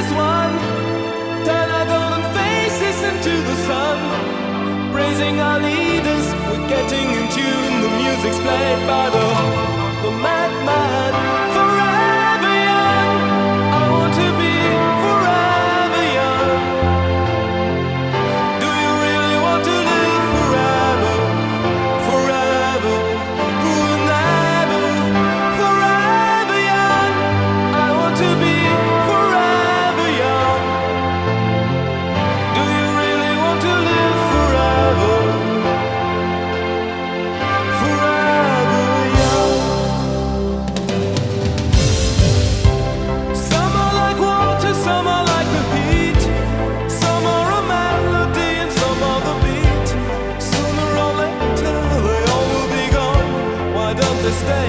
as one. Turn our golden faces into the sun. Praising our leaders, we're getting in tune. The music's played by the madman. Forever young, I want to be forever young. Do you really want to live forever? Forever, forever, forever young. I want to be forever young. Do you really want to live forever? Forever young. Some are like water, some are like the heat. Some are a melody and some are the beat. Sooner or later they all will be gone. Why don't they stay